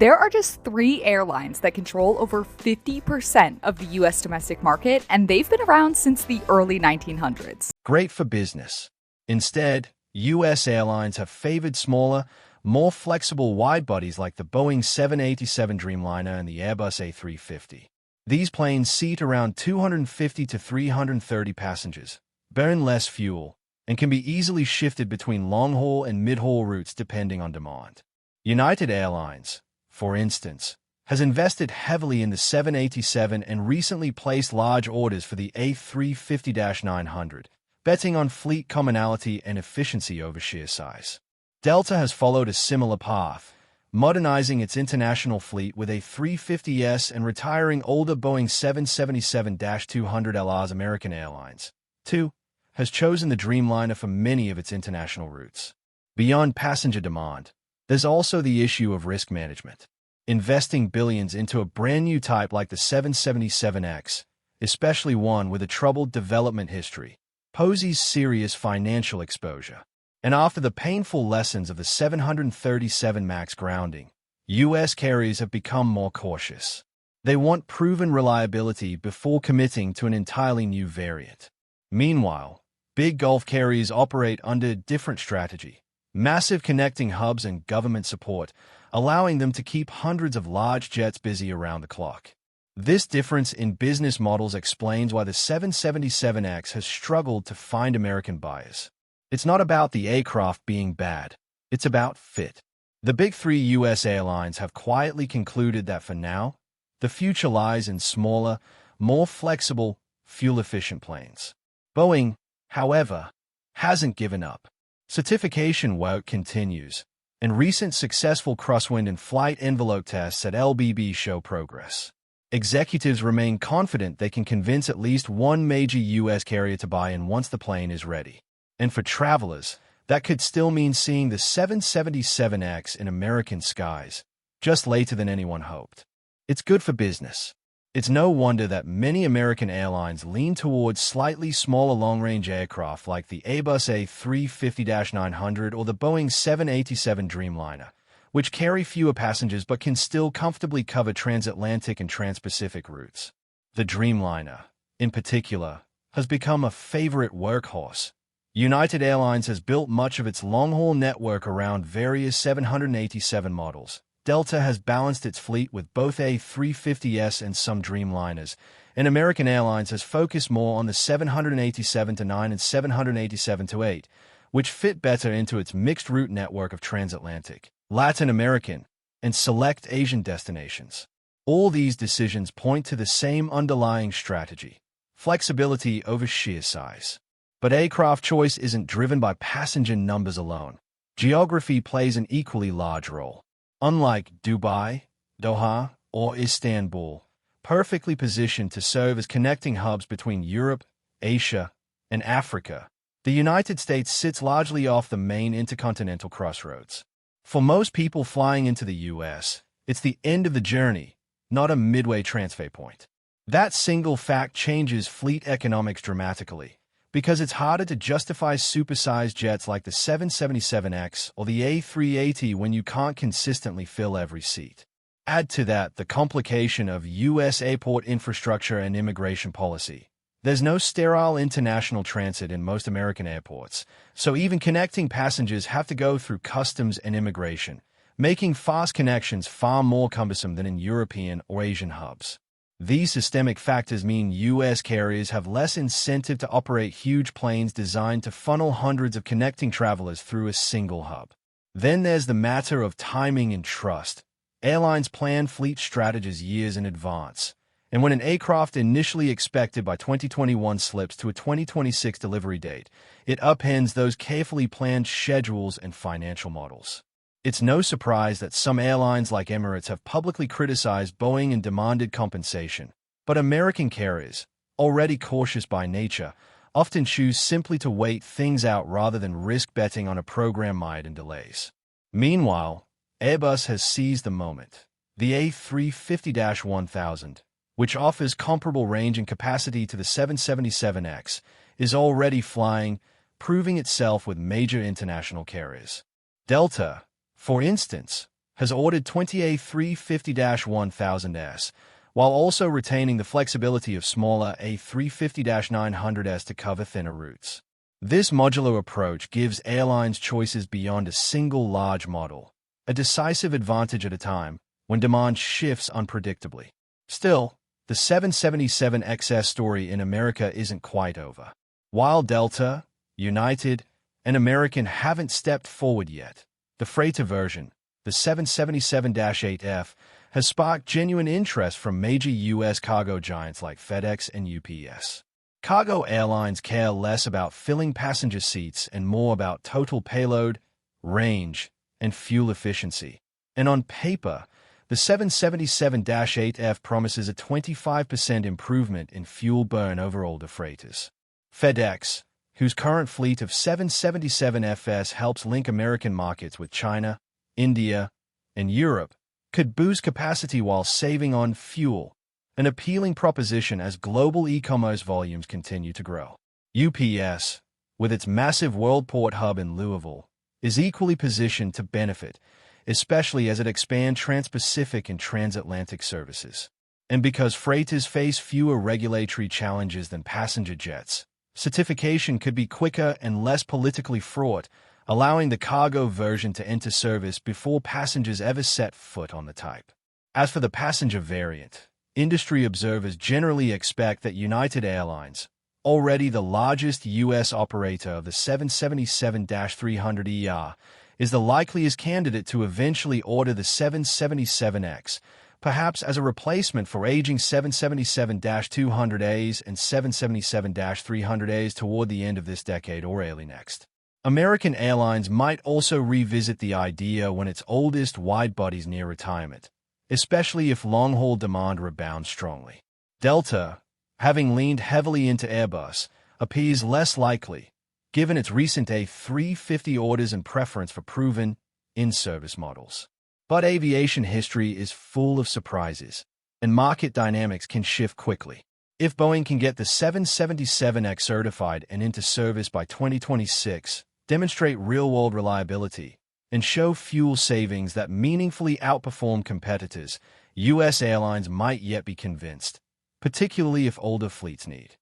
There are just three airlines that control over 50% of the US domestic market, and they've been around since the early 1900s. Great for business. Instead, US airlines have favored smaller, more flexible wide-bodies like the Boeing 787 Dreamliner and the Airbus A350. These planes seat around 250 to 330 passengers, burn less fuel, and can be easily shifted between long-haul and mid-haul routes depending on demand. United Airlines, for instance, has invested heavily in the 787 and recently placed large orders for the A350-900, betting on fleet commonality and efficiency over sheer size. Delta has followed a similar path, modernizing its international fleet with A350s and retiring older Boeing 777-200LRs. American Airlines, too, has chosen the Dreamliner for many of its international routes. Beyond passenger demand, there's also the issue of risk management. Investing billions into a brand new type like the 777X, especially one with a troubled development history, poses serious financial exposure. And after the painful lessons of the 737 MAX grounding, U.S. carriers have become more cautious. They want proven reliability before committing to an entirely new variant. Meanwhile, big Gulf carriers operate under a different strategy. Massive connecting hubs and government support, allowing them to keep hundreds of large jets busy around the clock. This difference in business models explains why the 777X has struggled to find American buyers. It's not about the aircraft being bad. It's about fit. The big three U.S. airlines have quietly concluded that for now, the future lies in smaller, more flexible, fuel-efficient planes. Boeing, however, hasn't given up. Certification work continues, and recent successful crosswind and flight envelope tests at LBB show progress. Executives remain confident they can convince at least one major U.S. carrier to buy in once the plane is ready. And for travelers, that could still mean seeing the 777X in American skies, just later than anyone hoped. It's good for business. It's no wonder that many American airlines lean towards slightly smaller long-range aircraft like the Airbus A350-900 or the Boeing 787 Dreamliner, which carry fewer passengers but can still comfortably cover transatlantic and transpacific routes. The Dreamliner, in particular, has become a favorite workhorse. United Airlines has built much of its long-haul network around various 787 models. Delta has balanced its fleet with both A350s and some Dreamliners, and American Airlines has focused more on the 787-9 and 787-8, which fit better into its mixed route network of transatlantic, Latin American, and select Asian destinations. All these decisions point to the same underlying strategy: flexibility over sheer size. But aircraft choice isn't driven by passenger numbers alone. Geography plays an equally large role. Unlike Dubai, Doha, or Istanbul, perfectly positioned to serve as connecting hubs between Europe, Asia, and Africa, the United States sits largely off the main intercontinental crossroads. For most people flying into the U.S., it's the end of the journey, not a midway transfer point. That single fact changes fleet economics dramatically, because it's harder to justify supersized jets like the 777X or the A380 when you can't consistently fill every seat. Add to that the complication of U.S. airport infrastructure and immigration policy. There's no sterile international transit in most American airports, so even connecting passengers have to go through customs and immigration, making fast connections far more cumbersome than in European or Asian hubs. These systemic factors mean U.S. carriers have less incentive to operate huge planes designed to funnel hundreds of connecting travelers through a single hub. Then there's the matter of timing and trust. Airlines plan fleet strategies years in advance, and when an aircraft initially expected by 2021 slips to a 2026 delivery date, it upends those carefully planned schedules and financial models. It's no surprise that some airlines like Emirates have publicly criticized Boeing and demanded compensation. But American carriers, already cautious by nature, often choose simply to wait things out rather than risk betting on a program mired in delays. Meanwhile, Airbus has seized the moment. The A350-1000, which offers comparable range and capacity to the 777X, is already flying, proving itself with major international carriers. Delta, for instance, has ordered 20 A350-1000s, while also retaining the flexibility of smaller A350-900s to cover thinner routes. This modular approach gives airlines choices beyond a single large model, a decisive advantage at a time when demand shifts unpredictably. Still, the 777XS story in America isn't quite over. While Delta, United, and American haven't stepped forward yet, the freighter version, the 777-8F, has sparked genuine interest from major U.S. cargo giants like FedEx and UPS. Cargo airlines care less about filling passenger seats and more about total payload, range, and fuel efficiency. And on paper, the 777-8F promises a 25% improvement in fuel burn over older freighters. FedEx, whose current fleet of 777FS helps link American markets with China, India, and Europe, could boost capacity while saving on fuel, an appealing proposition as global e-commerce volumes continue to grow. UPS, with its massive worldport hub in Louisville, is equally positioned to benefit, especially as it expands trans-Pacific and transatlantic services. And because freighters face fewer regulatory challenges than passenger jets, certification could be quicker and less politically fraught, allowing the cargo version to enter service before passengers ever set foot on the type. As for the passenger variant, industry observers generally expect that United Airlines, already the largest U.S. operator of the 777-300ER, is the likeliest candidate to eventually order the 777X, perhaps as a replacement for aging 777-200As and 777-300As toward the end of this decade or early next. American Airlines might also revisit the idea when its oldest wide-bodies near retirement, especially if long-haul demand rebounds strongly. Delta, having leaned heavily into Airbus, appears less likely, given its recent A350 orders and preference for proven, in-service models. But aviation history is full of surprises, and market dynamics can shift quickly. If Boeing can get the 777X certified and into service by 2026, demonstrate real-world reliability, and show fuel savings that meaningfully outperform competitors, U.S. airlines might yet be convinced, particularly if older fleets need